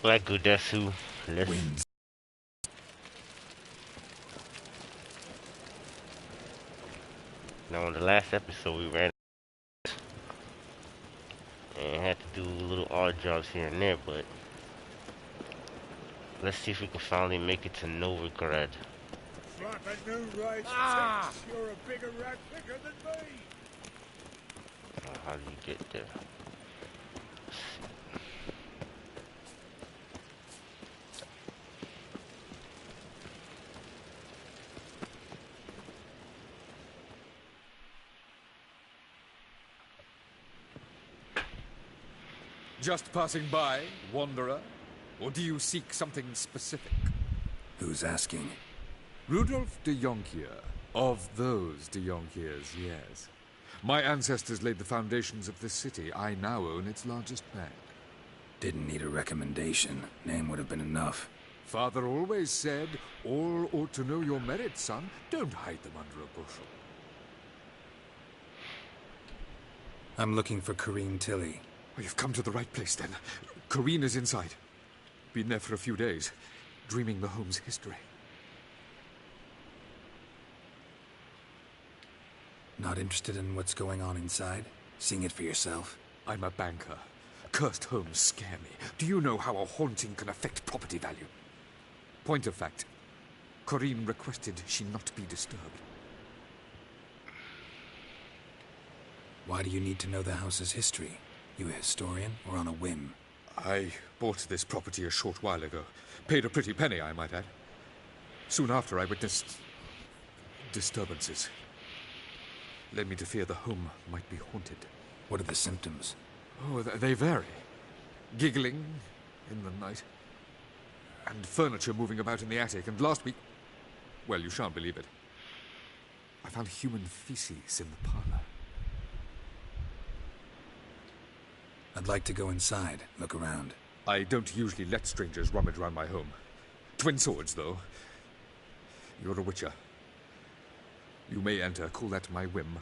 Like Gudesu. Wins. Now, in the last episode, we ran and had to do little odd jobs here and there, but let's see if we can finally make it to Novigrad. Ah! You're a bigger rat picker than me. How do you get there? Just passing by, wanderer? Or do you seek something specific? Who's asking? Rudolf de Jonkier. Of those de Jonkiers, yes. My ancestors laid the foundations of this city. I now own its largest bank. Didn't need a recommendation. Name would have been enough. Father always said, all ought to know your merits, son. Don't hide them under a bushel. I'm looking for Corrine Tilly. Oh, you've come to the right place, then. Corrine is inside. Been there for a few days, dreaming the home's history. Not interested in what's going on inside? Seeing it for yourself? I'm a banker. Cursed homes scare me. Do you know how a haunting can affect property value? Point of fact, Corrine requested she not be disturbed. Why do you need to know the house's history? You a historian, or on a whim? I bought this property a short while ago. Paid a pretty penny, I might add. Soon after, I witnessed disturbances. Led me to fear the home might be haunted. What are the symptoms? Oh, they vary. Giggling in the night. And furniture moving about in the attic. And last week... well, you shan't believe it. I found human feces in the parlor. I'd like to go inside, look around. I don't usually let strangers rummage around my home. Twin swords, though. You're a witcher. You may enter, call that my whim.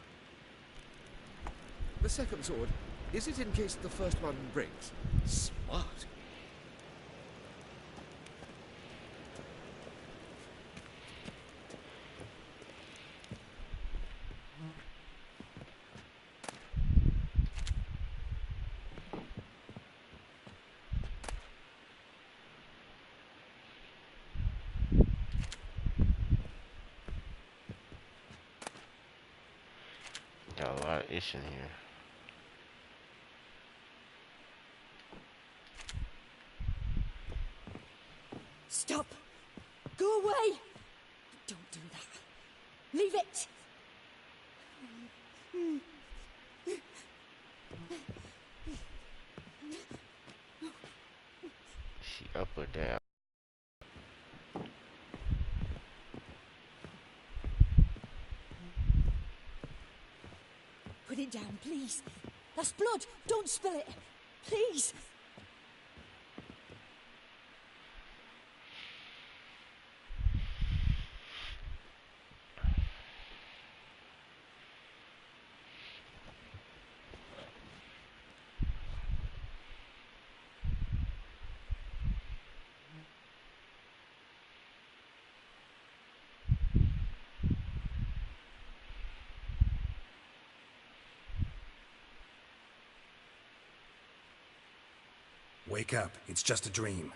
The second sword, is it in case the first one breaks? Smart. Got a lot of ish in here. Stop! Go away! Don't do that. Leave it! She up or down? Put it down, please. That's blood. Don't spill it. Please. Wake up, it's just a dream.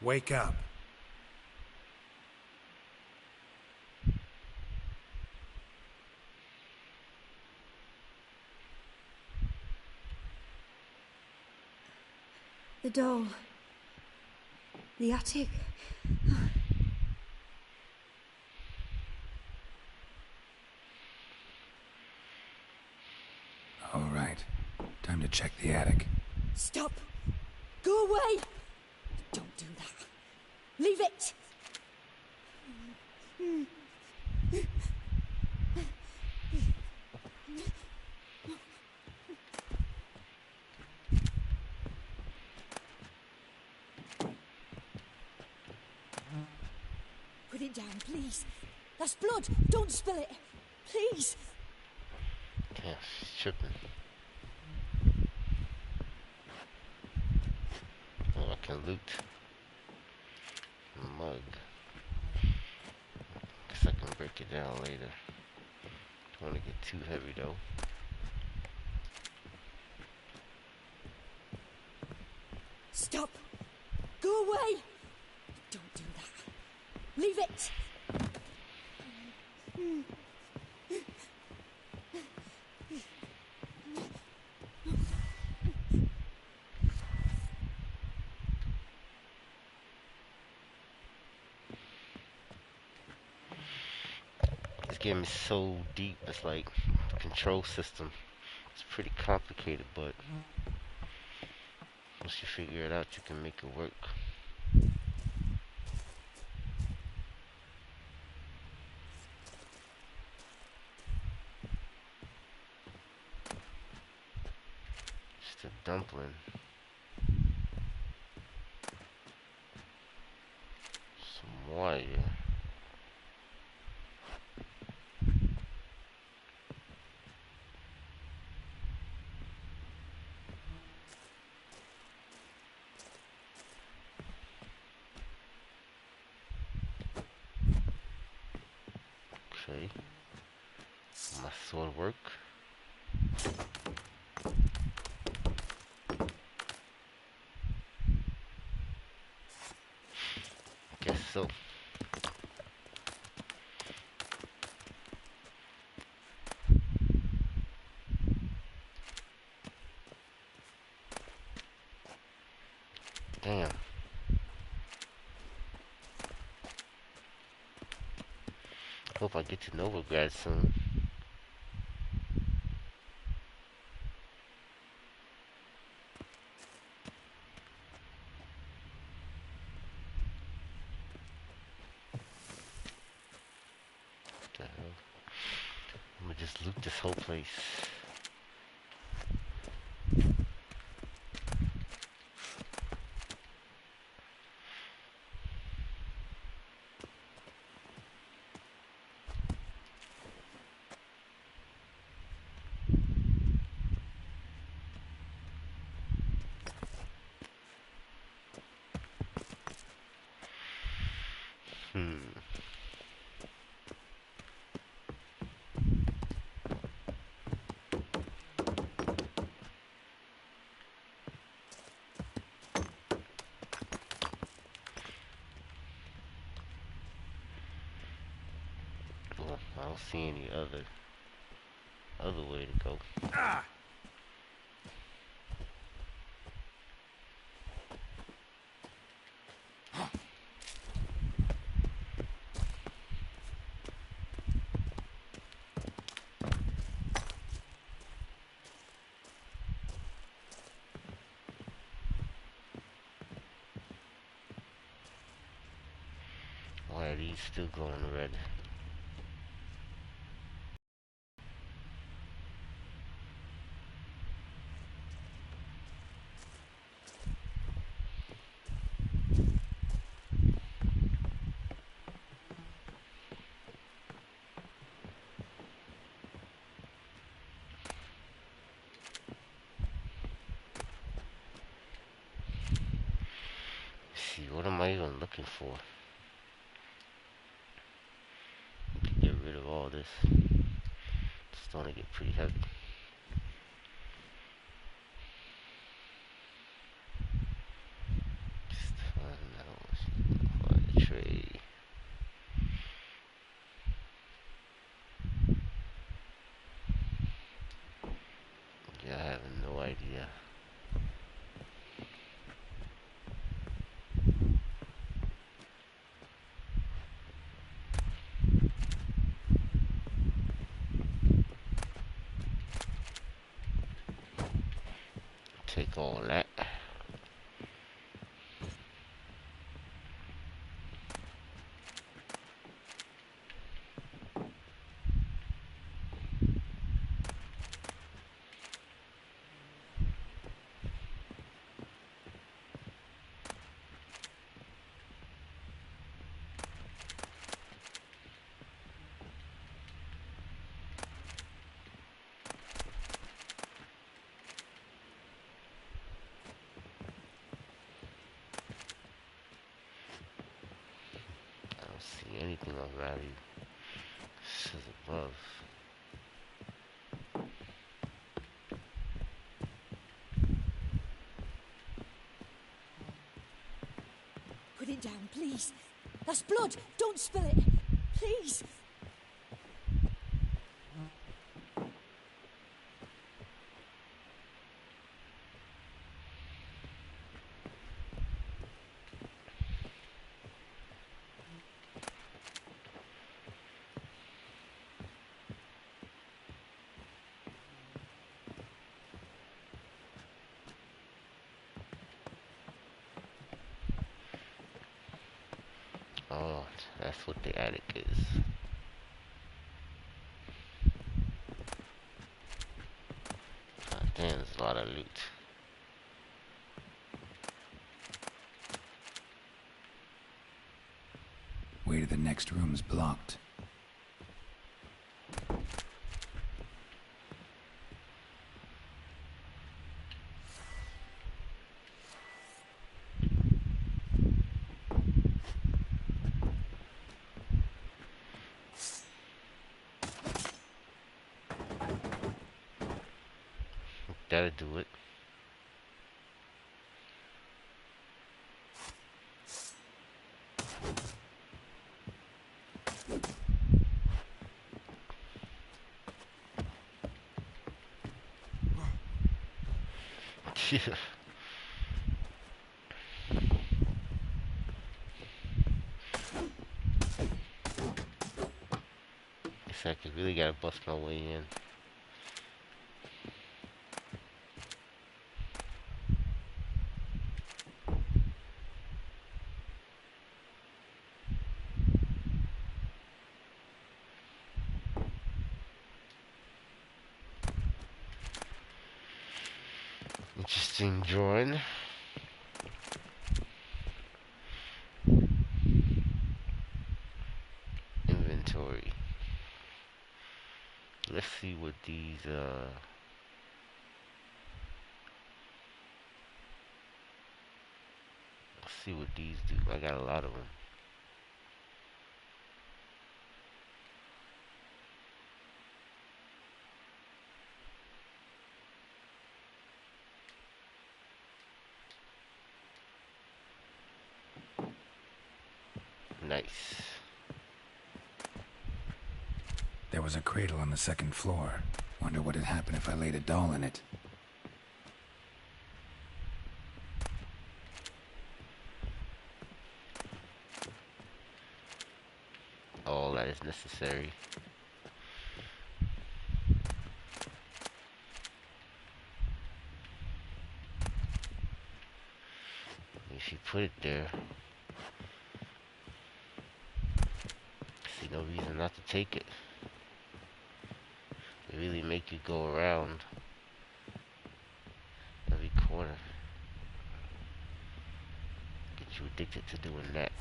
Wake up. The doll. The attic. All right, time to check the attic. Stop! Go away! Don't do that. Leave it! Put it down, please. That's blood. Don't spill it. Please. Damn, she's tripping. Oh, I can loot. Mug. Guess I can break it down later. Don't want to get too heavy though. Stop! Go away! Don't do that. Leave it! This game is so deep, it's like the control system. It's pretty complicated, but once you figure it out, you can make it work. Just a dumpling. Some wire. Okay. My sword work. Guess so. Damn. Hope I get to Novigrad soon. What the hell? I'm gonna just loot this whole place. Well, I don't see any other way to go. Why are these still glowing red? See, what am I even looking for? Get rid of all this. It's starting to get pretty heavy. Just find out what's the tray. Yeah, I have no idea. Take all that. anything of value. This is above. Put it down, please. That's blood. Don't spill it. Please. Oh, that's what the attic is. God damn, there's a lot of loot. Way to the next room's blocked. That'll do it. Yeah. Guess I could really gotta bust my way in. Interesting drawing. Inventory. Let's see what these let's see what these do. I got a lot of them. Nice. There was a cradle on the second floor. Wonder what had happened if I laid a doll in it. All that is necessary. If you put it there, see no reason not to take it. They really make you go around every corner. Get you addicted to doing that.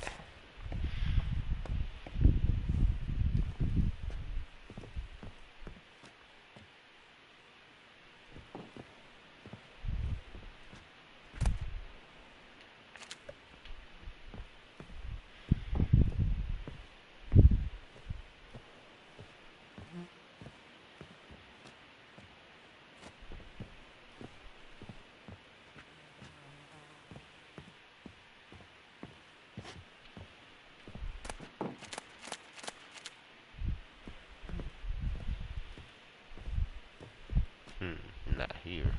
Not here.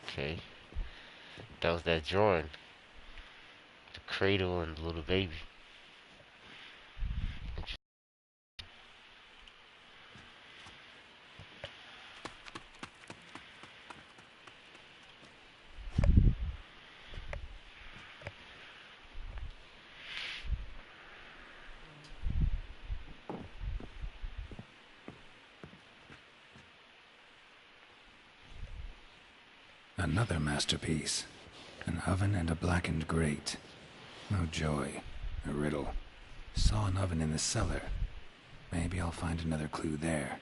Okay. That was that drawing. The cradle and the little baby. Another masterpiece. An oven and a blackened grate. No joy. A riddle. Saw an oven in the cellar. Maybe I'll find another clue there.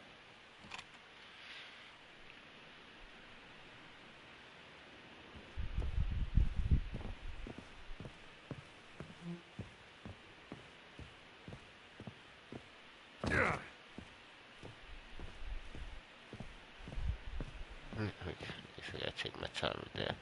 I gotta take my time with that.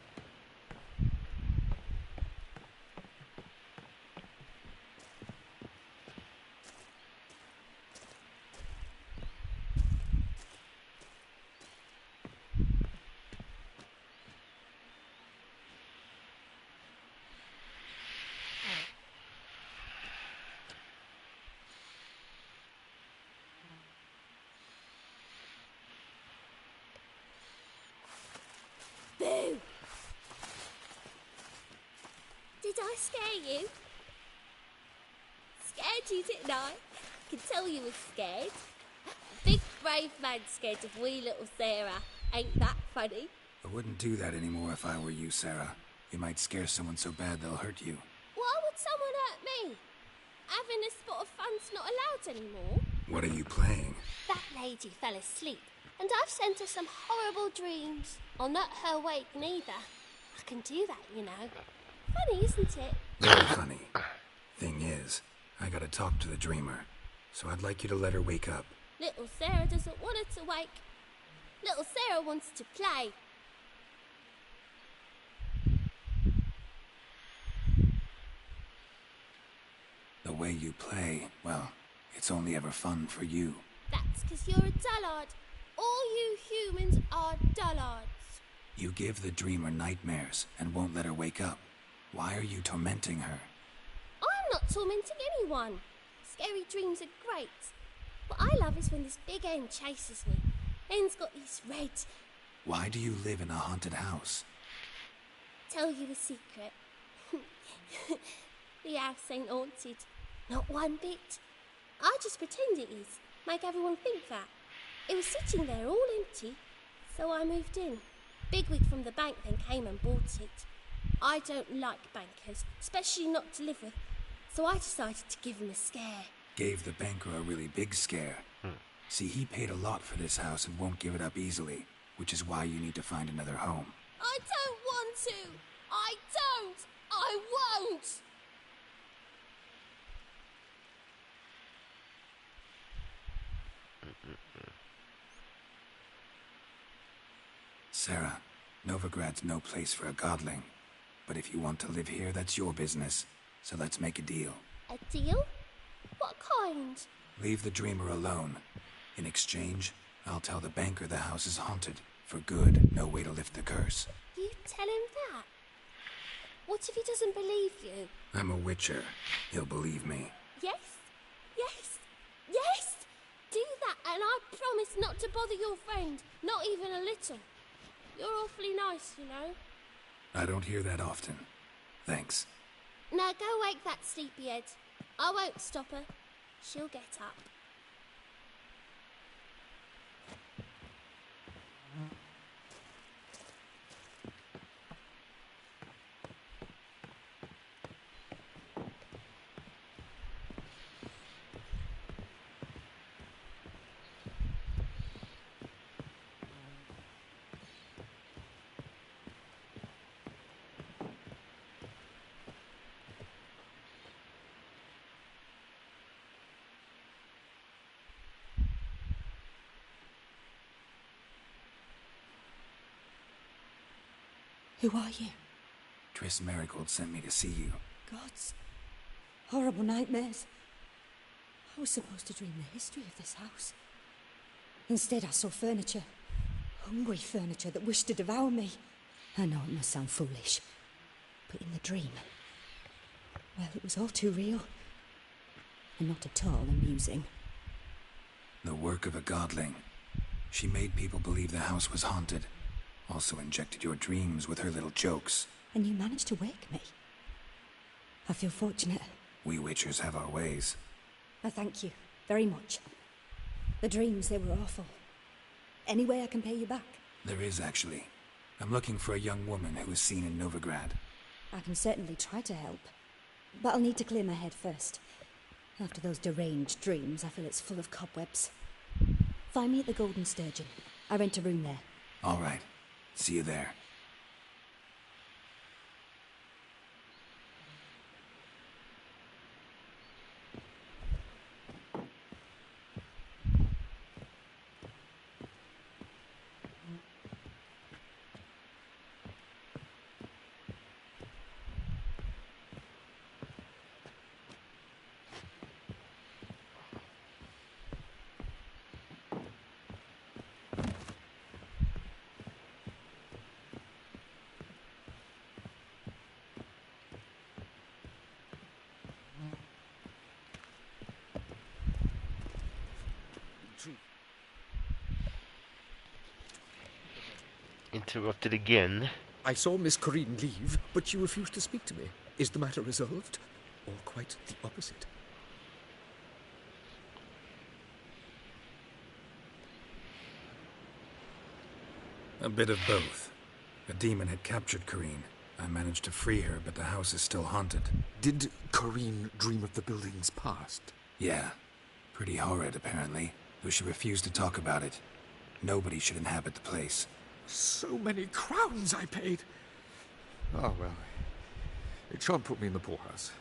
Boo! Did I scare you? Scared you, didn't I? Can tell you was scared. Big brave man scared of wee little Sarah. Ain't that funny? I wouldn't do that anymore if I were you, Sarah. You might scare someone so bad they'll hurt you. Why would someone hurt me? Having a spot of fun's not allowed anymore. What are you playing? That lady fell asleep, and I've sent her some horrible dreams. I'll not her wake neither. I can do that, you know. Funny, isn't it? Very funny. Thing is, I gotta talk to the dreamer, so I'd like you to let her wake up. Little Sarah doesn't want her to wake. Little Sarah wants to play. The way you play, well, it's only ever fun for you. That's 'cause you're a dullard. All you humans are dullards. You give the dreamer nightmares and won't let her wake up. Why are you tormenting her? I'm not tormenting anyone. Scary dreams are great. What I love is when this big hen chases me. Hen's got these red. Why do you live in a haunted house? Tell you a secret. The house ain't haunted. Not one bit. I just pretend it is. Make everyone think that. It was sitting there all empty, so I moved in. Bigwig from the bank then came and bought it. I don't like bankers, especially not to live with, so I decided to give him a scare. Gave the banker a really big scare. See, he paid a lot for this house and won't give it up easily, which is why you need to find another home. I don't want to! I don't! I won't! Sarah, Novigrad's no place for a godling. But if you want to live here, that's your business. So let's make a deal. A deal? What kind? Leave the dreamer alone. In exchange, I'll tell the banker the house is haunted. For good, no way to lift the curse. You tell him that? What if he doesn't believe you? I'm a witcher. He'll believe me. Yes? Yes? Yes! Do that and I promise not to bother your friend. Not even a little. You're awfully nice, you know. I don't hear that often. Thanks. Now go wake that sleepyhead. I won't stop her. She'll get up. Who are you? Triss Marigold sent me to see you. Gods. Horrible nightmares. I was supposed to dream the history of this house. Instead, I saw furniture. Hungry furniture that wished to devour me. I know it must sound foolish, but in the dream, well, it was all too real. And not at all amusing. The work of a godling. She made people believe the house was haunted. Also injected your dreams with her little jokes. And you managed to wake me. I feel fortunate. We witchers have our ways. I thank you very much. The dreams, they were awful. Any way I can pay you back? There is, actually. I'm looking for a young woman who was seen in Novigrad. I can certainly try to help. But I'll need to clear my head first. After those deranged dreams, I feel it's full of cobwebs. Find me at the Golden Sturgeon. I rent a room there. All right. See you there. Interrupted again. I saw Miss Corinne leave, but she refused to speak to me. Is the matter resolved? Or quite the opposite? A bit of both. A demon had captured Corinne. I managed to free her, but the house is still haunted. Did Corinne dream of the building's past? Yeah. Pretty horrid, apparently, though she refused to talk about it. Nobody should inhabit the place. So many crowns I paid. Ah, well. It shan't put me in the poorhouse.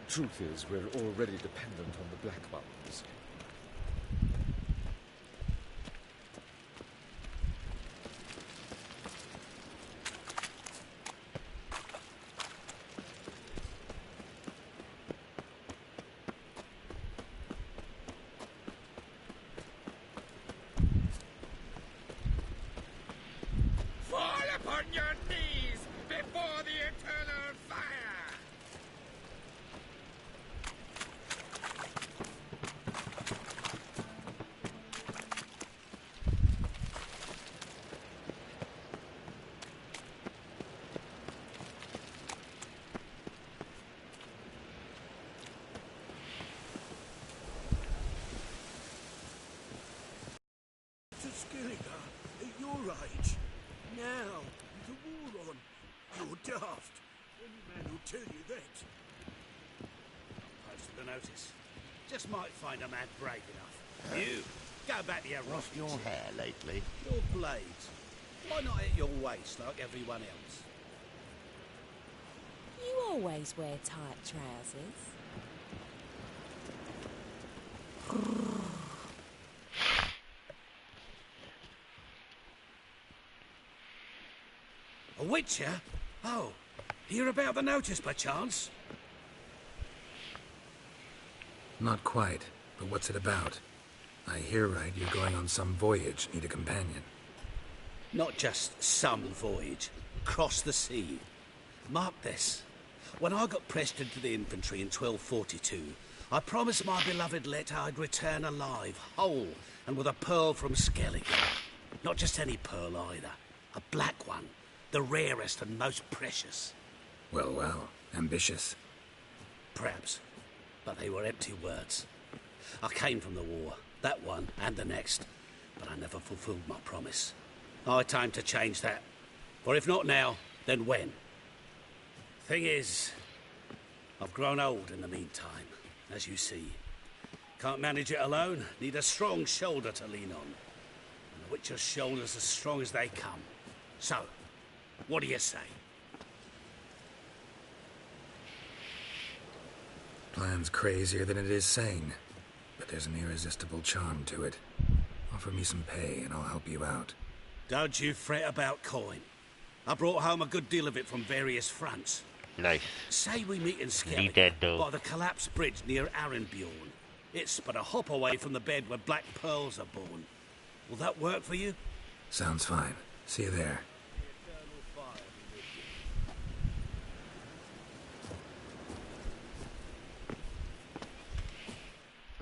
The truth is, we're already dependent on the Black Mountains. On your knees before the eternal fire! To Skillinger, at your age, now, with the war on, you're daft. Any man will tell you that. Post the notice. Just might find a man brave enough. You, go back to your Lost your hair lately. Your blades. Why not at your waist like everyone else? You always wear tight trousers. A witcher? Oh, hear about the notice by chance? Not quite, but what's it about? I hear right, you're going on some voyage, need a companion. Not just some voyage. Cross the sea. Mark this. When I got pressed into the infantry in 1242, I promised my beloved Letta I'd return alive, whole, and with a pearl from Skellige. Not just any pearl either. A black one. The rarest and most precious. Well, well, ambitious. Perhaps. But they were empty words. I came from the war, that one and the next, but I never fulfilled my promise. High time to change that. For if not now, then when? Thing is, I've grown old in the meantime, as you see. Can't manage it alone, need a strong shoulder to lean on. And the Witcher's shoulder's as strong as they come. So, what do you say? Plan's crazier than it is sane, but there's an irresistible charm to it. Offer me some pay and I'll help you out. Don't you fret about coin. I brought home a good deal of it from various fronts. Nice. Say we meet in Need that Skellige, dough. by the collapsed bridge near Arenbjorn. It's but a hop away from the bed where black pearls are born. Will that work for you? Sounds fine. See you there.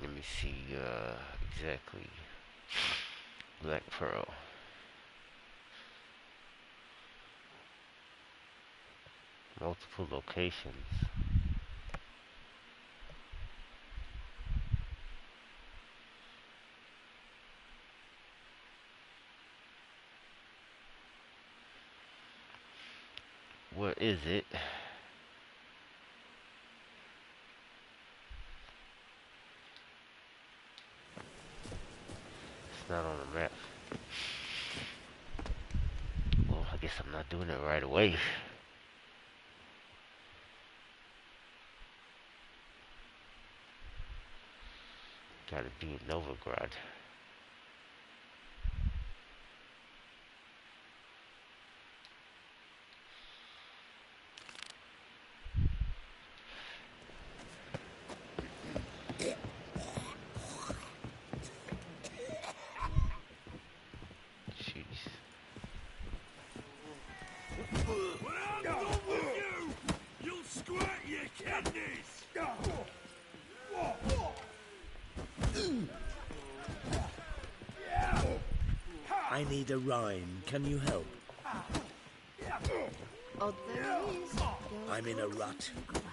Let me see, exactly. Black Pearl. Multiple locations. Where is it? doing it right away. Gotta be in Novigrad. Jeez. When I'm done with you, you'll squirt your kidneys! I need a rhyme. Can you help? I'm in a rut.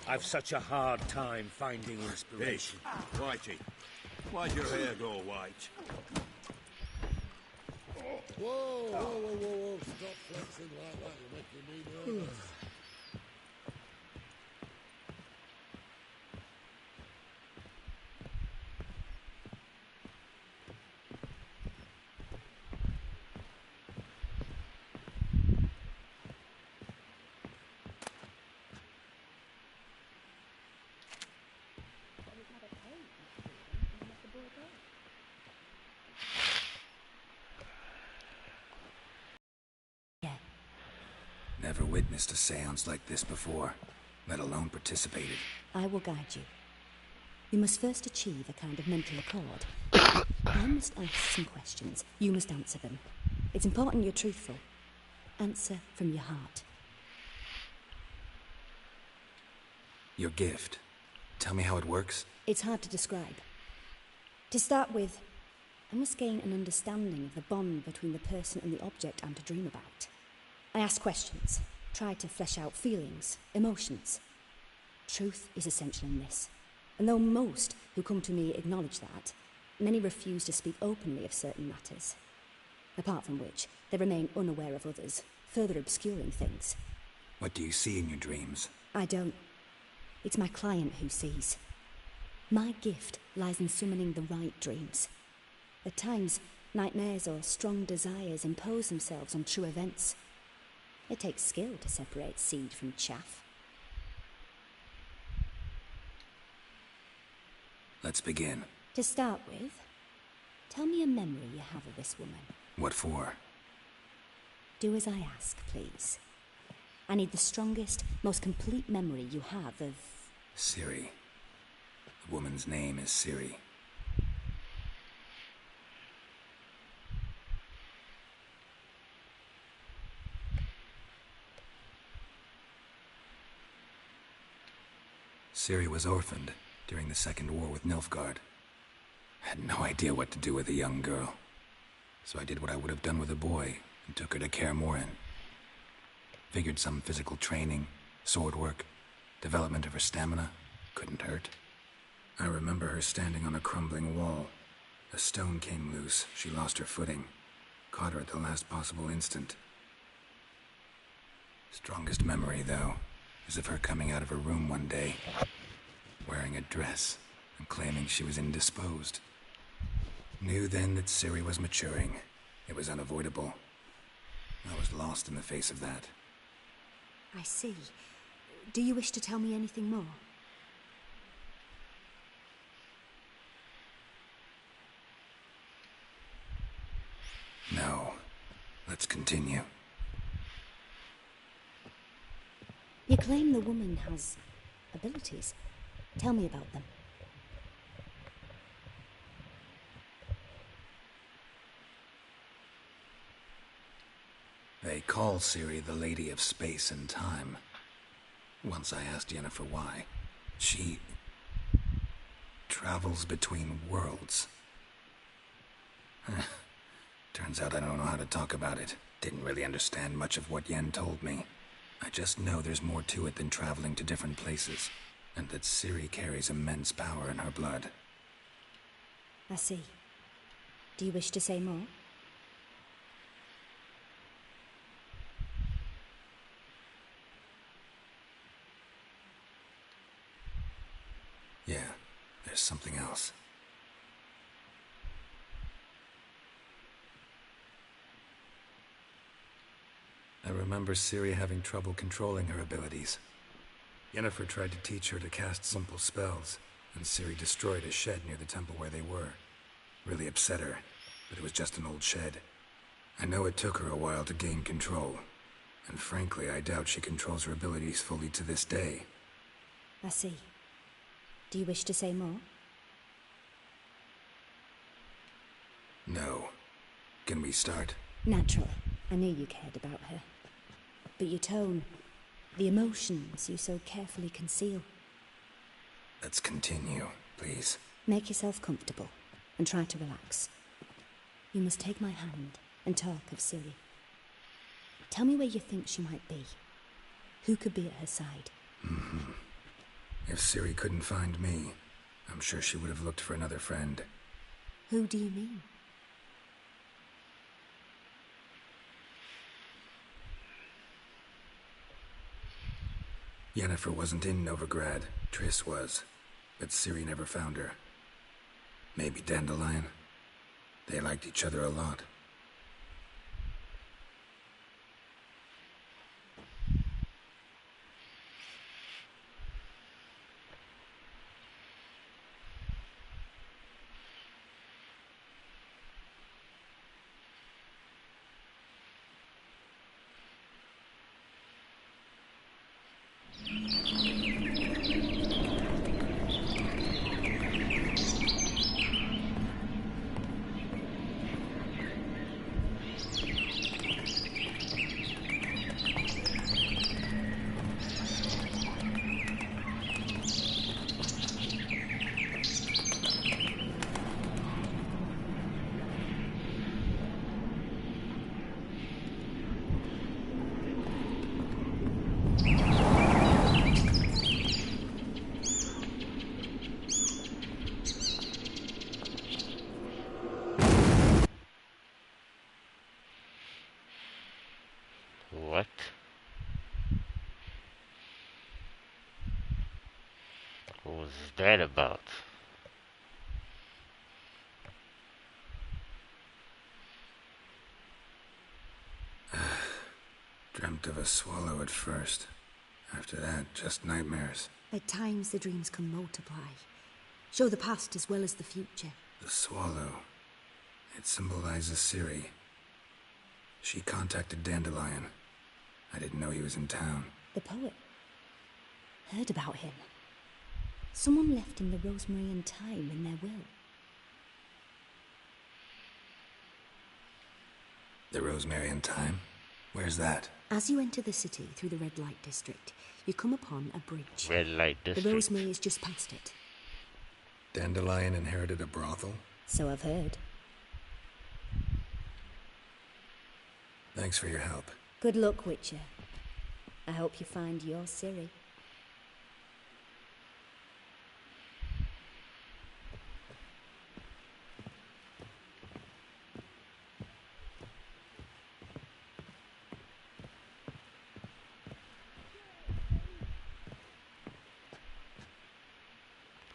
I've such a hard time finding inspiration. Whitey, why'd your hair go white? Whoa. Stop flexing like that. You're making me nervous. Never witnessed a seance like this before, let alone participated. I will guide you. You must first achieve a kind of mental accord. I must ask some questions. You must answer them. It's important you're truthful. Answer from your heart. Your gift. Tell me how it works. It's hard to describe. To start with, I must gain an understanding of the bond between the person and the object I'm to dream about. I ask questions, try to flesh out feelings, emotions. Truth is essential in this, and though most who come to me acknowledge that, many refuse to speak openly of certain matters. Apart from which, they remain unaware of others, further obscuring things. What do you see in your dreams? I don't. It's my client who sees. My gift lies in summoning the right dreams. At times, nightmares or strong desires impose themselves on true events. It takes skill to separate seed from chaff. Let's begin. To start with, tell me a memory you have of this woman. What for? Do as I ask, please. I need the strongest, most complete memory you have of... Ciri. The woman's name is Ciri. Ciri was orphaned during the Second War with Nilfgaard. I had no idea what to do with a young girl. So I did what I would have done with a boy and took her to Kaer Morhen. Figured some physical training, sword work, development of her stamina couldn't hurt. I remember her standing on a crumbling wall. A stone came loose, she lost her footing. Caught her at the last possible instant. Strongest memory, though, is of her coming out of her room one day, wearing a dress and claiming she was indisposed. Knew then that Ciri was maturing. It was unavoidable. I was lost in the face of that. I see. Do you wish to tell me anything more? No. Let's continue. You claim the woman has abilities. Tell me about them. They call Ciri the Lady of Space and Time. Once I asked Yennefer why. She travels between worlds. Turns out I don't know how to talk about it. Didn't really understand much of what Yen told me. I just know there's more to it than traveling to different places, and that Ciri carries immense power in her blood. I see. Do you wish to say more? Yeah, there's something else. I remember Ciri having trouble controlling her abilities. Yennefer tried to teach her to cast simple spells, and Ciri destroyed a shed near the temple where they were. Really upset her, but it was just an old shed. I know it took her a while to gain control, and frankly, I doubt she controls her abilities fully to this day. I see. Do you wish to say more? No. Can we start? Naturally. I knew you cared about her. But your tone, the emotions you so carefully conceal. Let's continue, please. Make yourself comfortable and try to relax. You must take my hand and talk of Ciri. Tell me where you think she might be. Who could be at her side? If Ciri couldn't find me, I'm sure she would have looked for another friend. Who do you mean? Yennefer wasn't in Novigrad. Triss was. But Ciri never found her. Maybe Dandelion? They liked each other a lot. What? What was that about? Dreamt of a swallow at first. After that, just nightmares. At times the dreams can multiply. Show the past as well as the future. The swallow. It symbolizes Ciri. She contacted Dandelion. I didn't know he was in town. The poet. Heard about him. Someone left him the rosemary and thyme in their will. The rosemary and thyme? Where's that? As you enter the city through the red light district, you come upon a bridge. Red light district. The rosemary is just past it. Dandelion inherited a brothel? So I've heard. Thanks for your help. Good luck, Witcher. I hope you find your Ciri.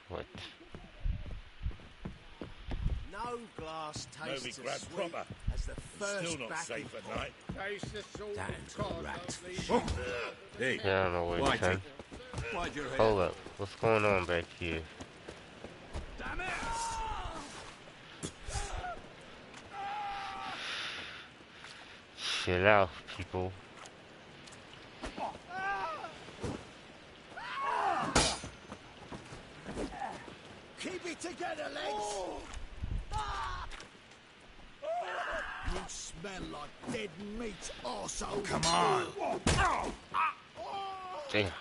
What? No glass tastes Novigrad as sweet proper. as the first Still not back safe in at night. Taste the salt Dan's of got cod, rats. Hey, Yeah, I don't know what he's saying. why'd your head? Hold up. What's going on back here? Damn it! Chill out, people. Keep it together, legs! You smell like dead meat, arsehole! Come on! Damn.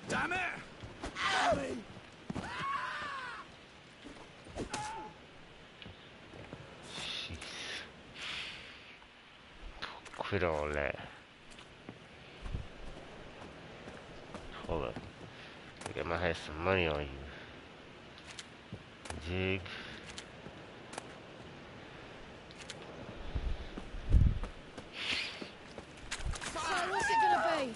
Damn it! Jeez. Quit all that. Hold up. I think I might have some money on you. Jig. So, what's it gonna be?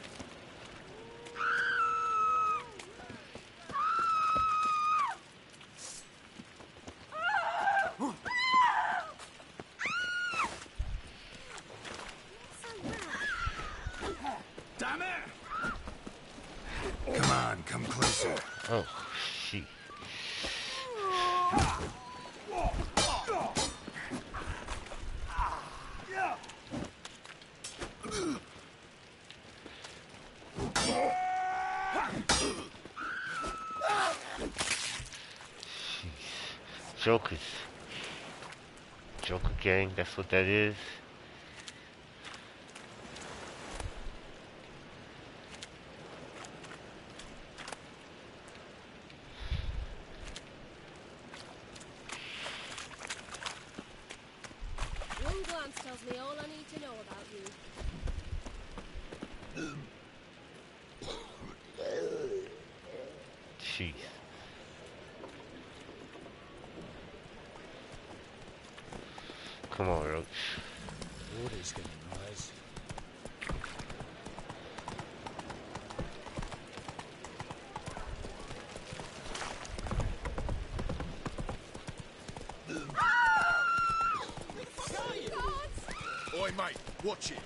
Jokers. Joker gang, that's what that is. One glance tells me all I need to know about you. Jeez. Come on, Roach. Water's getting rise. Oi, mate, watch it.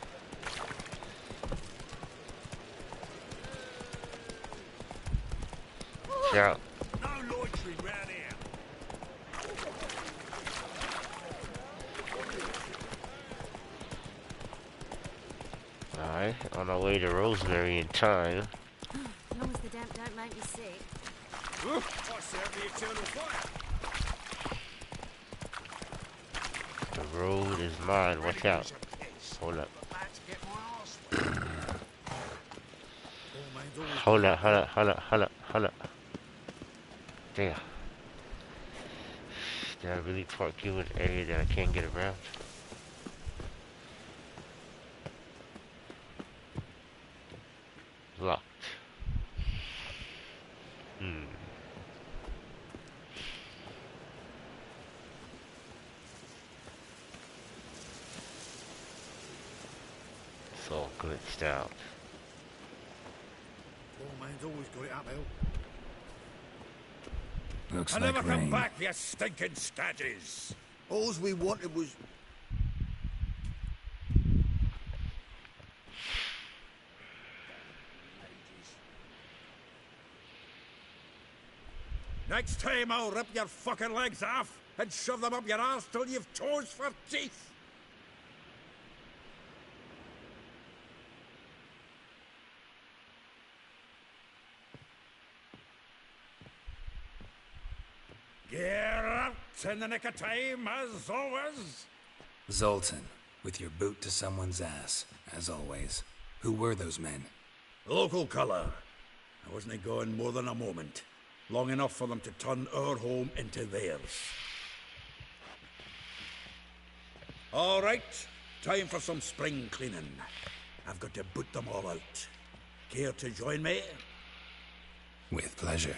Yeah. No loitering round here. Alright, on our way to Rosemary in time. As long as the damp don't make me sick. I serve the eternal fire. The road is mine, watch out. Hold up. Hold up. Damn. Did I really park you in an area that I can't get around? Locked. It's all glitched out. Poor man's always got it uphill. Looks I like never rain. come back, you stinking staggies. All we wanted was... Next time I'll rip your fucking legs off and shove them up your arse till you've toes for teeth. Get out in the nick of time, as always. Zoltan, with your boot to someone's ass, as always. Who were those men? Local colour. I wasn't gone more than a moment. Long enough for them to turn our home into theirs. All right, time for some spring cleaning. I've got to boot them all out. Care to join me? With pleasure.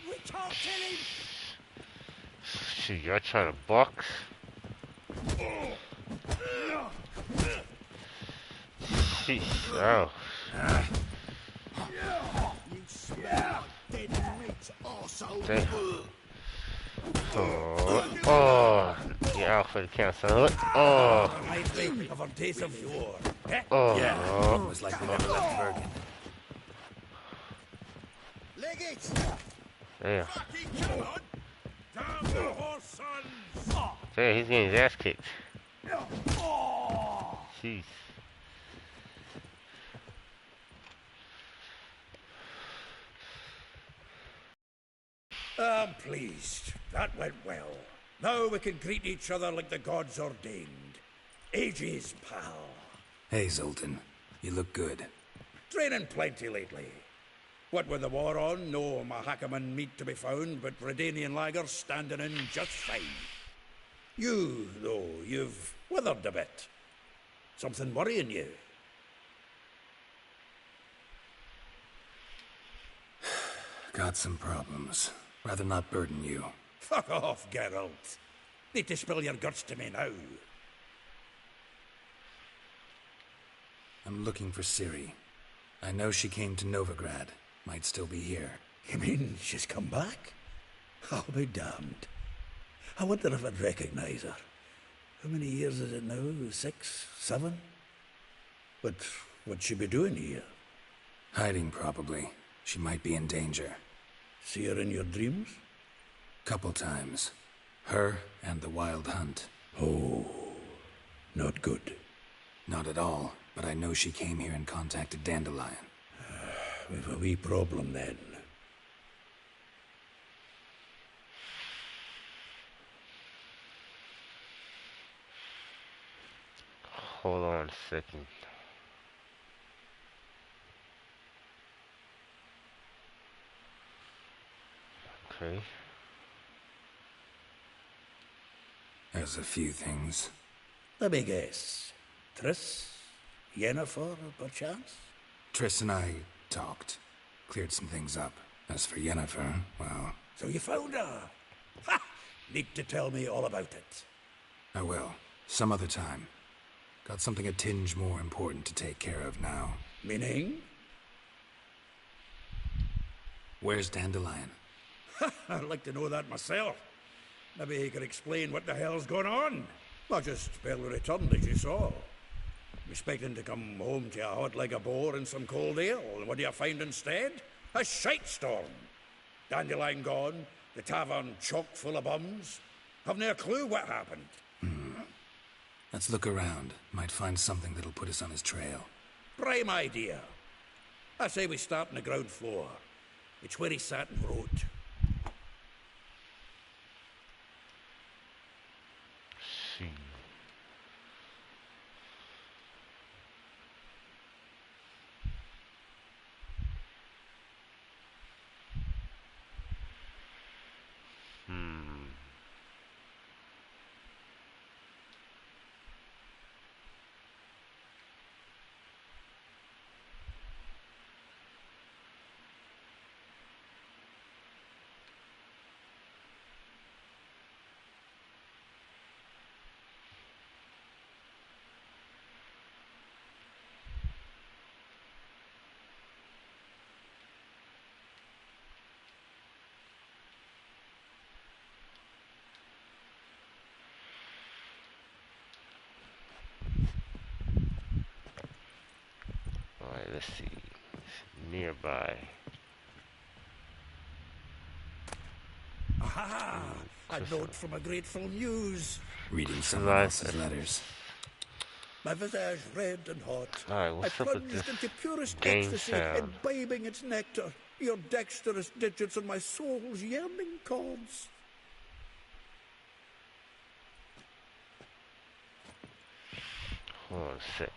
We can't kill him! Shit, y'all trying to box? Sheesh, oh. You smell like dead meat, arsehole. Damn. Oh, get out for the count, son. Oh. Reminds me of our days of yore. Oh. Yeah, it was like we never left Bergen. Leg it! Damn. Fucking come on! Down the horse, sons! Damn, he's getting his ass kicked. Jeez. I'm pleased. That went well. Now we can greet each other like the gods ordained. Ages, pal. Hey, Zoltan. You look good. Training plenty lately. What with the war on, no Mahakaman meat to be found, but Redanian lagers standing in just fine. You, though, you've withered a bit. Something worrying you? Got some problems. Rather not burden you. Fuck off, Geralt. Need to spill your guts to me now. I'm looking for Ciri. I know she came to Novigrad. Might still be here. You mean she's come back? I'll be damned. I wonder if I'd recognize her. How many years is it now? 6, 7? But what'd she be doing here? Hiding, probably. She might be in danger. See her in your dreams? Couple times. Her and the Wild Hunt. Oh, not good. Not at all, but I know she came here and contacted Dandelion. We've a wee problem then. Hold on a second. Okay. There's a few things. Let me guess. Triss? Yennefer, perchance? Triss and I talked. Cleared some things up. As for Yennefer, well... So you found her? Ha! Need to tell me all about it. I will. Some other time. Got something a tinge more important to take care of now. Meaning? Where's Dandelion? I'd like to know that myself. Maybe he could explain what the hell's going on. I just barely returned, as you saw. Expecting to come home to a hot like a boar and some cold ale, and what do you find instead? A shitestorm. Dandelion gone, the tavern chock full of bums. Haven't a clue what happened. Let's look around. Might find something that'll put us on his trail. Prime idea. I say we start on the ground floor. It's where he sat and wrote. See. Alright, let's see. It's nearby. Aha! A note from a grateful muse. Reading someone else's letters. My visage red and hot. Alright, what's I up with plunged this into purest game ecstasy, sound? imbibing its nectar. Your dexterous digits on my soul's yearning chords. Hold on a sec.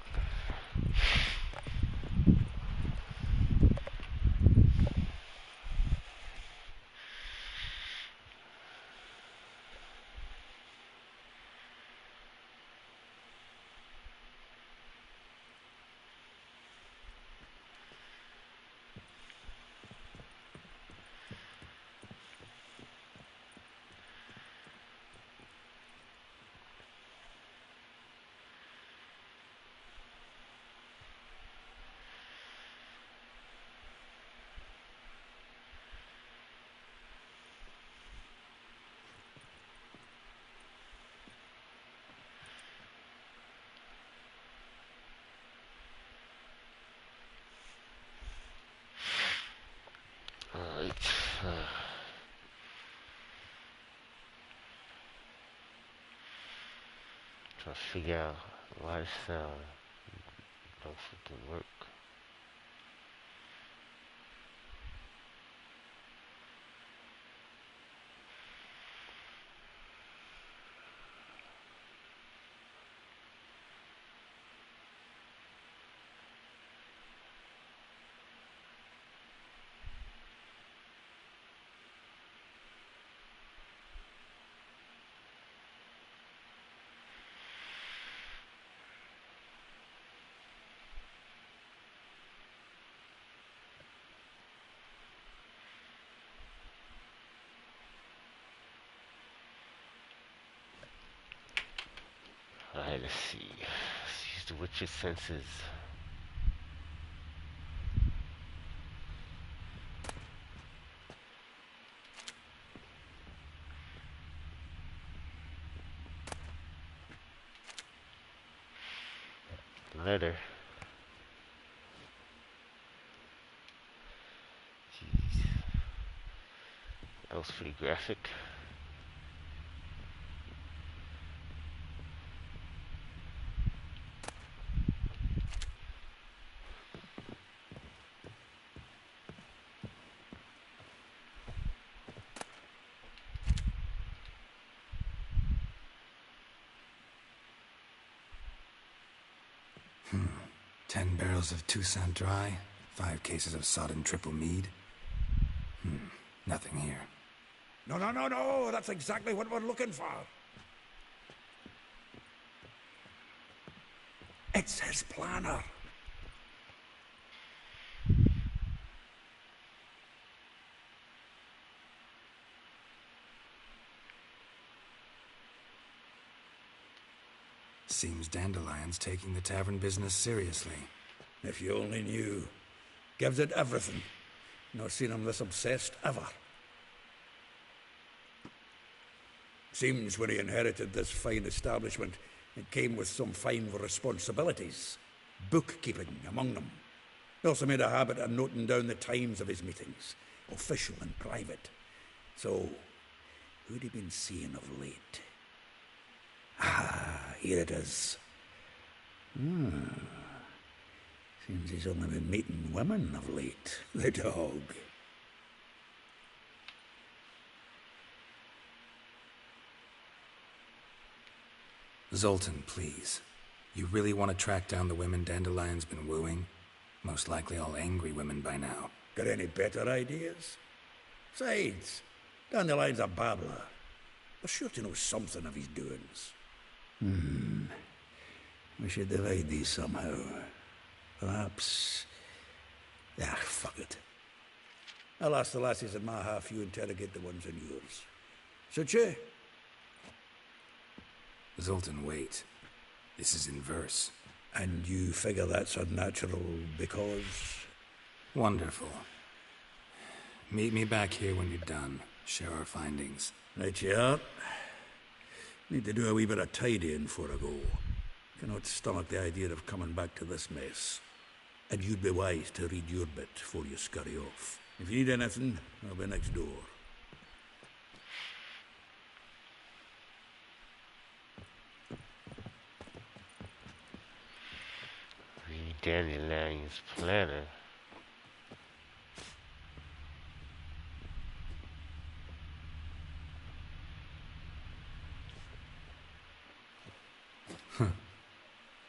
Alright. Trying to figure out why the sound don't freaking work. Alright, let's see. Let's use the witch's senses. Letter. Jeez. That was pretty graphic. 10 barrels of Toussaint Dry, 5 cases of sodden triple mead. Nothing here. No, that's exactly what we're looking for. It's his planner. Seems Dandelion's taking the tavern business seriously. If you only knew. Gives it everything. Not seen him this obsessed ever. Seems when he inherited this fine establishment, it came with some fine responsibilities. Bookkeeping among them. He also made a habit of noting down the times of his meetings, official and private. So, who'd he been seeing of late? Here it is. Seems he's only been meeting women of late. The dog. Zoltan, please. You really want to track down the women Dandelion's been wooing? Most likely all angry women by now. Got any better ideas? Besides, Dandelion's a babbler. We're sure to know something of his doings. We should divide these somehow. Perhaps... fuck it. I'll ask the lassies in my half, you interrogate the ones in yours. Should you? Zoltan, wait. This is in verse. And you figure that's unnatural because... Wonderful. Meet me back here when you're done. Share our findings. Right you are. Need to do a wee bit of tidying before I go. Cannot stomach the idea of coming back to this mess. And you'd be wise to read your bit before you scurry off. If you need anything, I'll be next door. Read Dandelion's planner.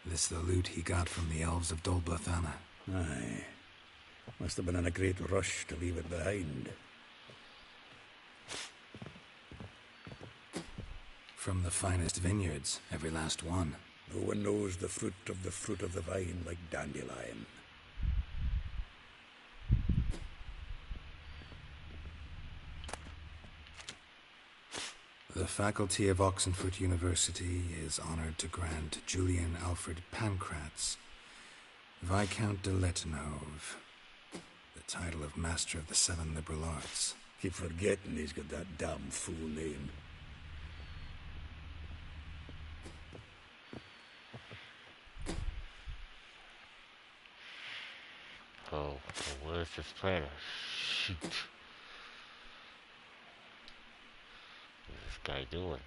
This the loot he got from the elves of Dol Blathanna. Aye. Must have been in a great rush to leave it behind. From the finest vineyards, every last one. No one knows the fruit of the vine like Dandelion. The faculty of Oxenfurt University is honored to grant Julian Alfred Pancratz, Viscount de Letenhove, the title of Master of the Seven Liberal Arts. Keep forgetting he's got that damn fool name. Oh, where's this planner? Shoot. What's this guy doing?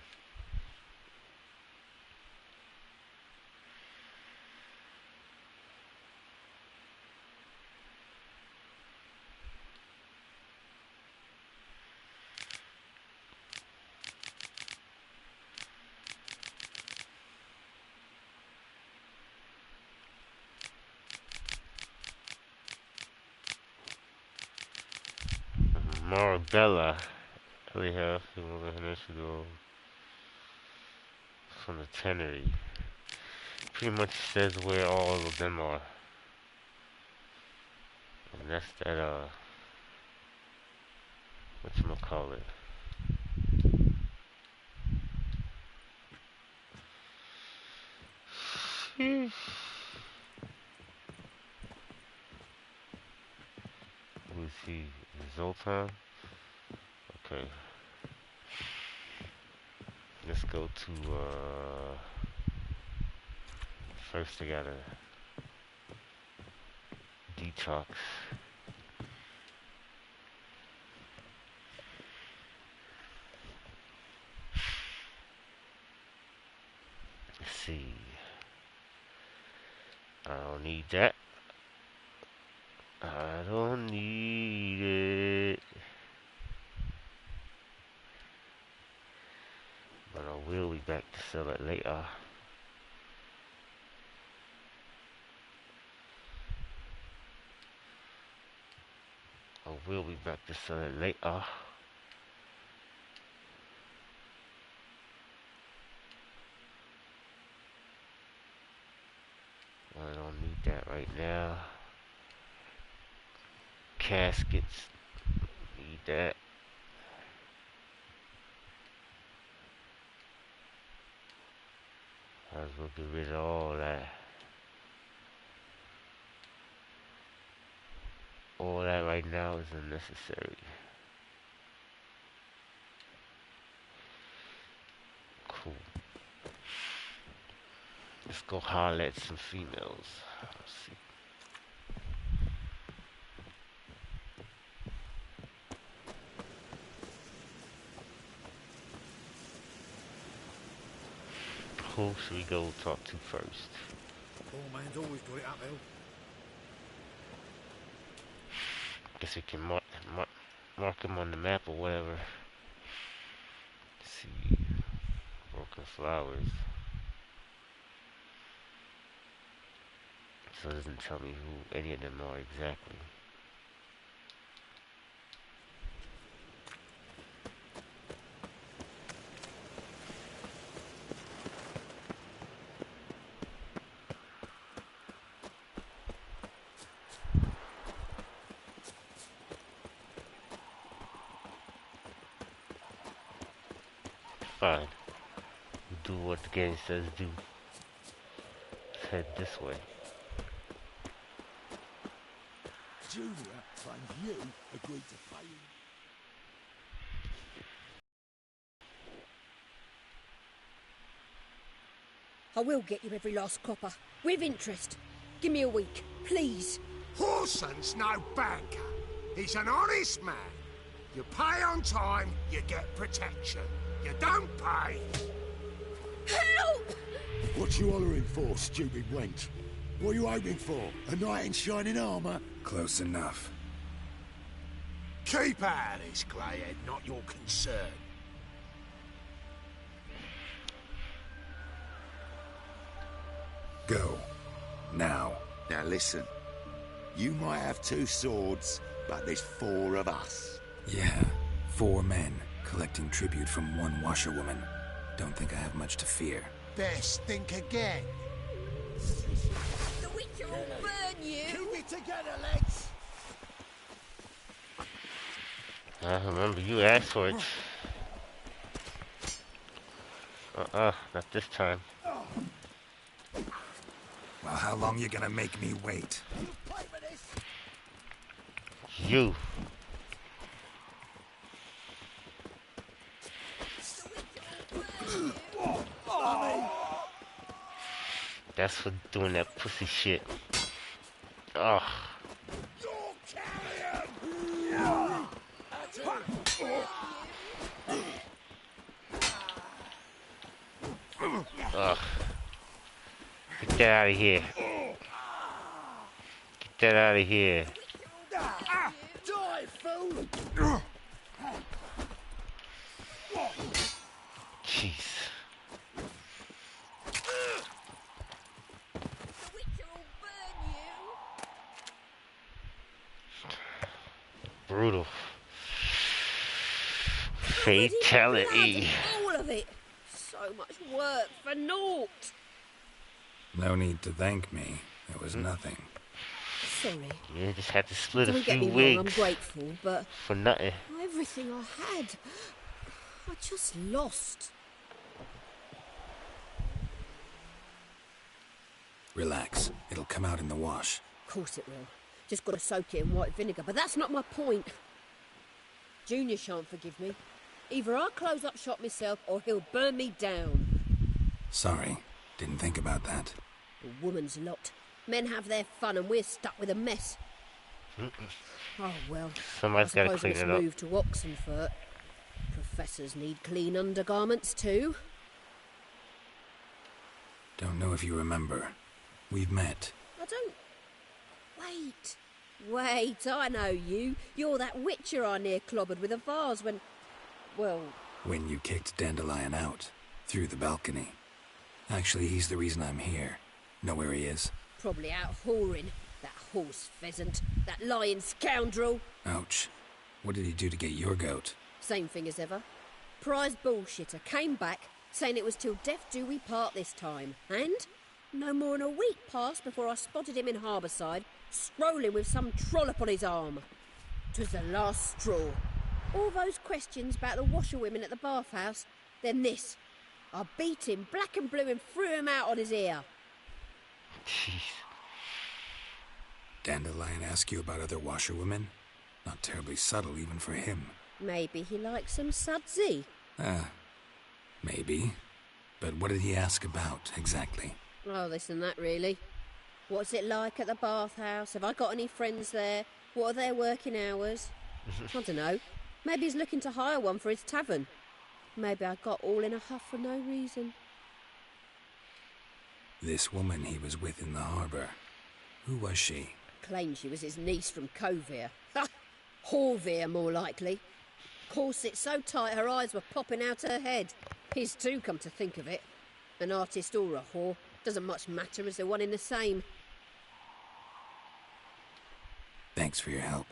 Marabella. We have from the Tannery. Pretty much says where all of them are. And that's that, whatchamacallit. Sheesh. Who is he? Zoltan? Okay. Let's go to, first I gotta detox. Let's see. I don't need that. I don't need it. But I will be back to sell it later. We'll be back to sell it later. I don't need that right now. Caskets, need that. Might as well get rid of all that. All that right now is unnecessary. Cool. Let's go holler at some females. Let's see. Who should we go talk to first? Poor man's always got it uphill. Guess we can mark him on the map or whatever. Let's see. Broken flowers. So it doesn't tell me who any of them are exactly. Fine. Do what the game says do. Let's head this way. Junior finds you agreed to pay him. I will get you every last copper. With interest. Give me a week, please. Horson's no banker. He's an honest man. You pay on time, you get protection. You don't pay. Help! What you hollering for, stupid wench? What are you hoping for? A knight in shining armour? Close enough. Keep out of this, Greyhead, not your concern. Go. Now. Now listen. You might have 2 swords, but there's 4 of us. Yeah, 4 men collecting tribute from 1 washerwoman. Don't think I have much to fear. Best think again. The Witcher will burn you! Keep it together, lads. I remember you asked for it. Not this time. Well, how long you gonna make me wait? You. That's for doing that pussy shit. Ugh. Ugh. Get that out of here. Get that out of here. Die, fool! Jeez. Brutal. Fatality. All of it. So much work for naught. No need to thank me. It was nothing. Sorry. You just had to split a Don't get few me wigs. wrong, I'm grateful, but for nothing. everything I had, I just lost. Relax. It'll come out in the wash. Of course it will. Just got to soak it in white vinegar, but that's not my point. Junior shan't forgive me. Either I'll close up shop myself or he'll burn me down. Sorry. Didn't think about that. A woman's lot. Men have their fun and we're stuck with a mess. Oh well. Somebody's got to I suppose clean let's it up. move to Oxenfurt. Professors need clean undergarments too. Don't know if you remember. We've met. I don't... Wait, I know you. You're that witcher I near clobbered with a vase when... Well... When you kicked Dandelion out. Through the balcony. Actually, he's the reason I'm here. Know where he is? Probably out whoring. That horse pheasant, that lying scoundrel. Ouch. What did he do to get your goat? Same thing as ever. Prize bullshitter came back saying it was till death do we part this time. And no more than a week passed before I spotted him in Harbourside, strolling with some trollop on his arm. 'Twas the last straw. All those questions about the washerwomen at the bathhouse, then this. I beat him black and blue and threw him out on his ear. Jeez. Dandelion ask you about other washerwomen? Not terribly subtle even for him. Maybe he likes some sudsy. Maybe. But what did he ask about, exactly? Oh, this and that, really. What's it like at the bathhouse? Have I got any friends there? What are their working hours? I don't know. Maybe he's looking to hire one for his tavern. Maybe I got all in a huff for no reason. This woman he was with in the harbour. Who was she? Claimed she was his niece from Covere. Ha! Horvere, more likely. Corset so tight her eyes were popping out her head. His too, come to think of it. An artist or a whore. Doesn't much matter as they're one in the same. Thanks for your help.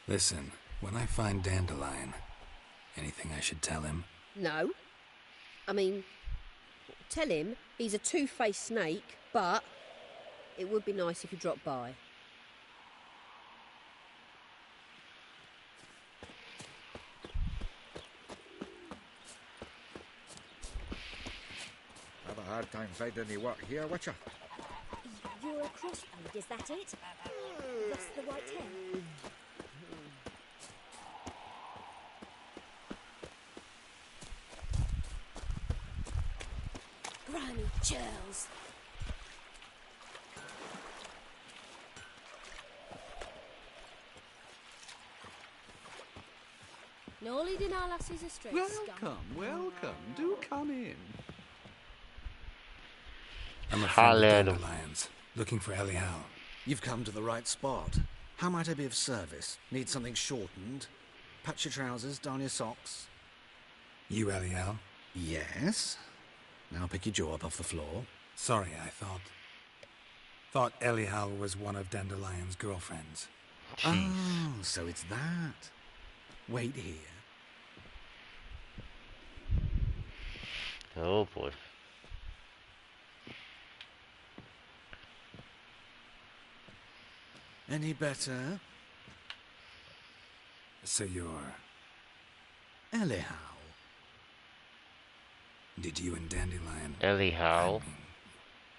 Listen, when I find Dandelion, anything I should tell him? No. I mean, tell him he's a two-faced snake, but it would be nice if you dropped by. Have a hard time finding any work here, Witcher. You're a crossbreed, is that it? That's the white hair. Grimy churls. No leading our lassies astray. Welcome, welcome. Do come in. I'm a friend of Dandelion's, looking for Elial. You've come to the right spot. How might I be of service? Need something shortened? Patch your trousers, darn your socks. You Elial? Yes. Now pick your jaw up off the floor. Sorry, I thought Elial was one of Dandelion's girlfriends. Jeez. Oh, so it's that. Wait here. Oh boy. Any better? So you're... Elial. Did you and Dandelion... Elial?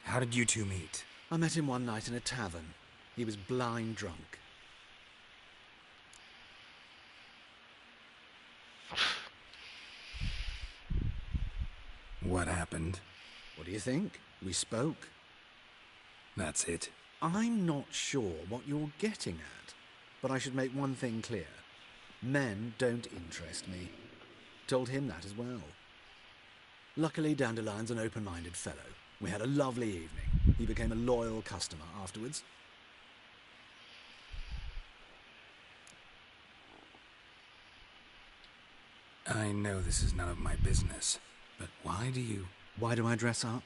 How did you two meet? I met him one night in a tavern. He was blind drunk. What happened? What do you think? We spoke. That's it. I'm not sure what you're getting at, but I should make one thing clear. Men don't interest me. Told him that as well. Luckily, Dandelion's an open-minded fellow. We had a lovely evening. He became a loyal customer afterwards. I know this is none of my business, but why do you... Why do I dress up?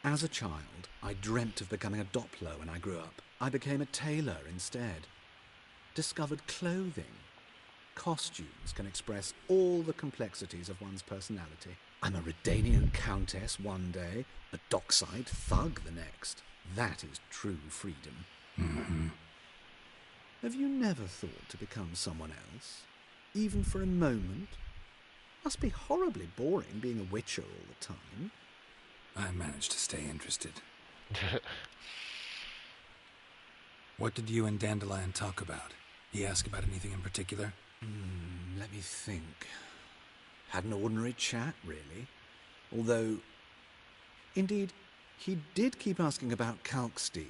As a child, I dreamt of becoming a Doppler when I grew up. I became a tailor instead. Discovered clothing. Costumes can express all the complexities of one's personality. I'm a Redanian countess one day, a dockside thug the next. That is true freedom. Mm-hmm. Have you never thought to become someone else? Even for a moment? Must be horribly boring being a witcher all the time. I managed to stay interested. What did you and Dandelion talk about? He asked about anything in particular? Let me think. Had an ordinary chat, really. Although, indeed, he did keep asking about Kalkstein.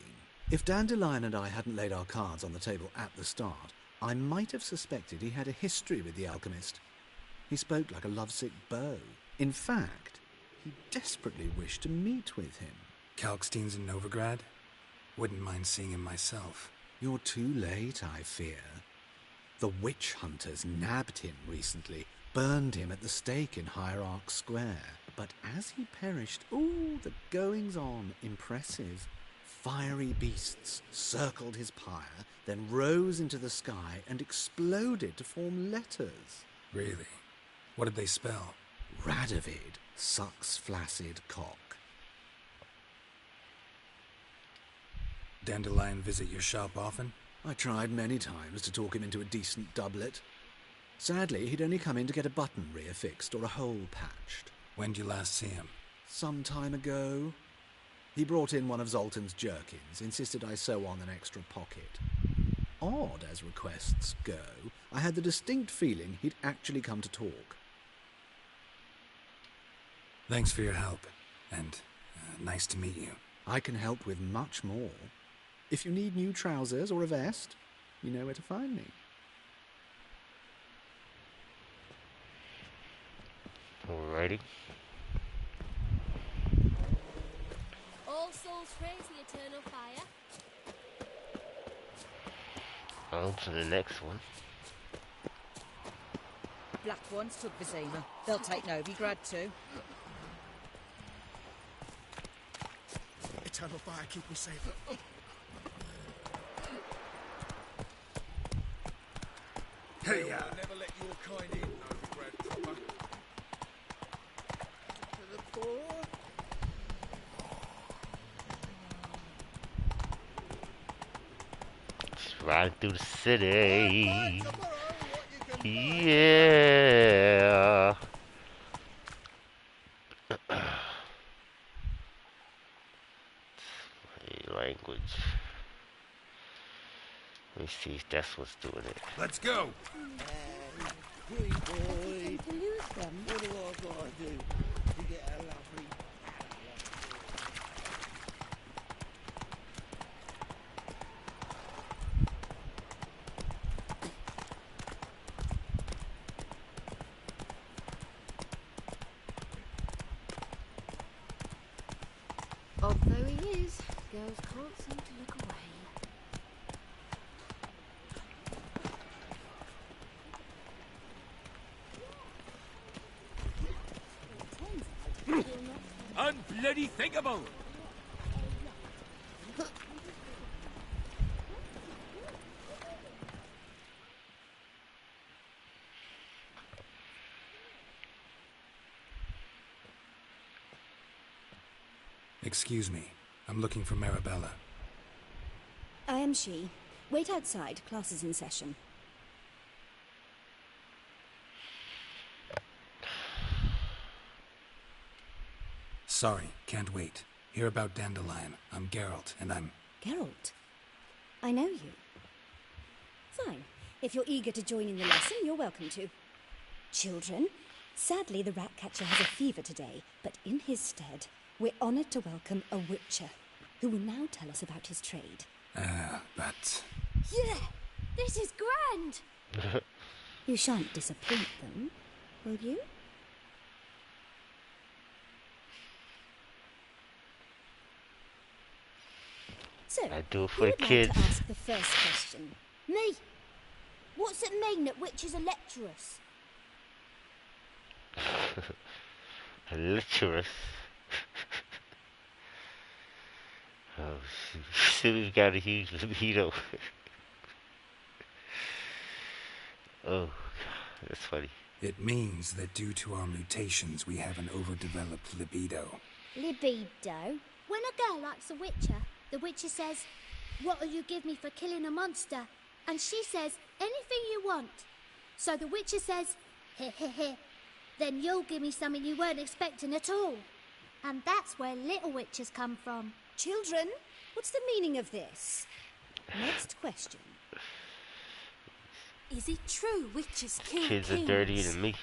If Dandelion and I hadn't laid our cards on the table at the start, I might have suspected he had a history with the alchemist. He spoke like a lovesick beau. In fact, he desperately wished to meet with him. Kalkstein's in Novigrad? Wouldn't mind seeing him myself. You're too late, I fear. The witch hunters nabbed him recently, burned him at the stake in Hierarch Square. But as he perished, the goings-on, impressive. Fiery beasts circled his pyre, then rose into the sky and exploded to form letters. Really? What did they spell? Radovid sucks flaccid cock. Dandelion visit your shop often? I tried many times to talk him into a decent doublet. Sadly, he'd only come in to get a button reaffixed or a hole patched. When'd you last see him? Some time ago. He brought in one of Zoltan's jerkins, insisted I sew on an extra pocket. Odd as requests go, I had the distinct feeling he'd actually come to talk. Thanks for your help, and nice to meet you. I can help with much more. If you need new trousers or a vest, you know where to find me. Alrighty. All souls praise the eternal fire. On to the next one. Black ones took Vizima. They'll take Novigrad too. Eternal fire, keep me safe. Hey, I'll never let your kind in, Novigrad proper. To the poor. Riding through the city. Yeah. Language. Let me see if that's what's doing it. Let's go. Pretty boy. To lose them. What do I gotta do to get a lovely... Although he is, girls can't seem to look away. Unbloody thinkable! Excuse me. I'm looking for Marabella. I am she. Wait outside. Class is in session. Sorry, can't wait. Hear about Dandelion. I'm Geralt, and I'm... Geralt? I know you. Fine. If you're eager to join in the lesson, you're welcome to. Children, sadly the rat catcher has a fever today, but in his stead, we're honoured to welcome a witcher, who will now tell us about his trade. But... Yeah, this is grand. You shan't disappoint them, will you? So, I do it who for the would like kids. to ask the first question? Me. What's it mean that witches are lecturers? Lecturers. Oh, Sue's got a huge libido. Oh, that's funny. It means that due to our mutations, we have an overdeveloped libido. Libido? When a girl likes a witcher, the witcher says, "What'll you give me for killing a monster?" And she says, "Anything you want." So the witcher says, "Heh heh heh. Then you'll give me something you weren't expecting at all." And that's where little witches come from. Children, what's the meaning of this? Next question. Is it true witches kill Kids kings? are dirtier than me.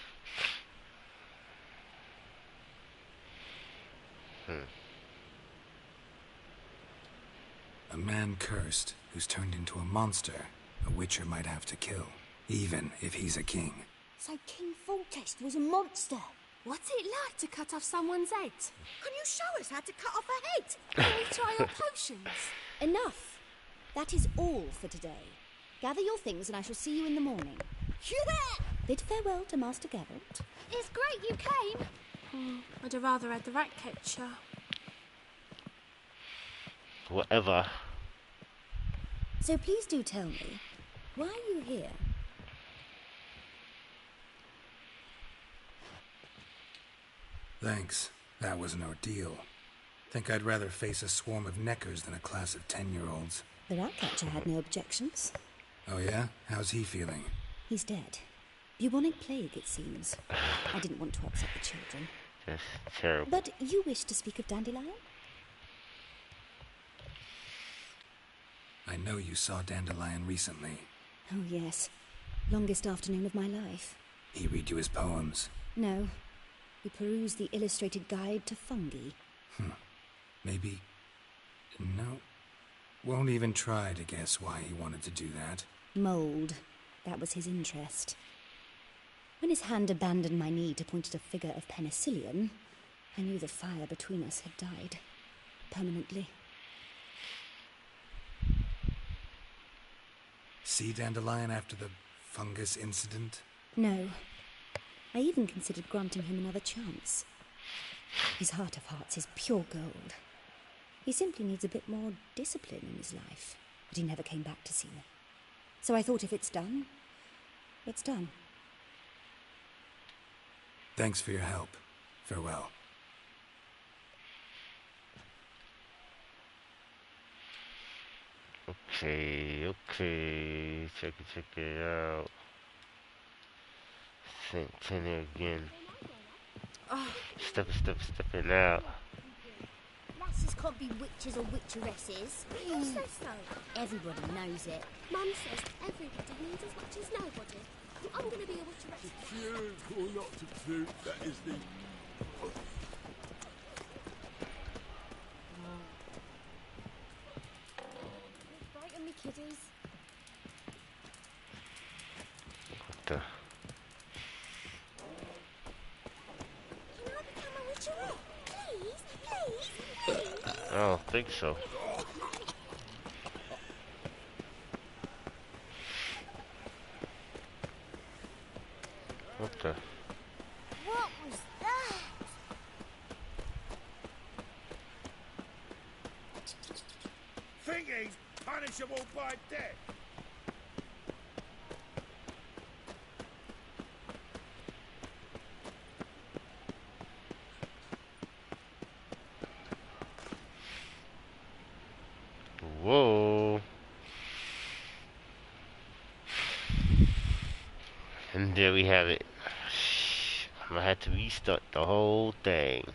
A man cursed who's turned into a monster, a witcher might have to kill, even if he's a king. So King Foltest was a monster. What's it like to cut off someone's head? Can you show us how to cut off a head? Can we try your potions? Enough. That is all for today. Gather your things and I shall see you in the morning. Yeah! Bid farewell to Master Geralt. It's great you came. I'd have rather had the rat catcher. Whatever. So please do tell me, why are you here? Thanks. That was an ordeal. Think I'd rather face a swarm of neckers than a class of 10-year-olds. The rat catcher had no objections. Oh yeah? How's he feeling? He's dead. Bubonic plague, it seems. I didn't want to upset the children. That's terrible. But you wish to speak of Dandelion? I know you saw Dandelion recently. Oh, yes. Longest afternoon of my life. He read you his poems? No. He perused the illustrated guide to fungi. Maybe... No. Won't even try to guess why he wanted to do that. Mould. That was his interest. When his hand abandoned my knee to point at a figure of penicillium, I knew the fire between us had died. Permanently. See Dandelion after the fungus incident? No. I even considered granting him another chance. His heart of hearts is pure gold. He simply needs a bit more discipline in his life. But he never came back to see me. So I thought if it's done, it's done. Thanks for your help. Farewell. Okay. Check it out. Centennial again. Stepping out. Lasses can't be witches or witcheresses. Who says so? Everybody knows it. Mum says everybody means as much as nobody. I'm going to be a witcheress. Cute or not to cute, that is the... Right on me, kiddies. What the? Can I become a witcheress? Please? I don't think so. What the? What was that? Think he's punishable by death? Whoa. And there we have it. I'm gonna have to restart the whole thing.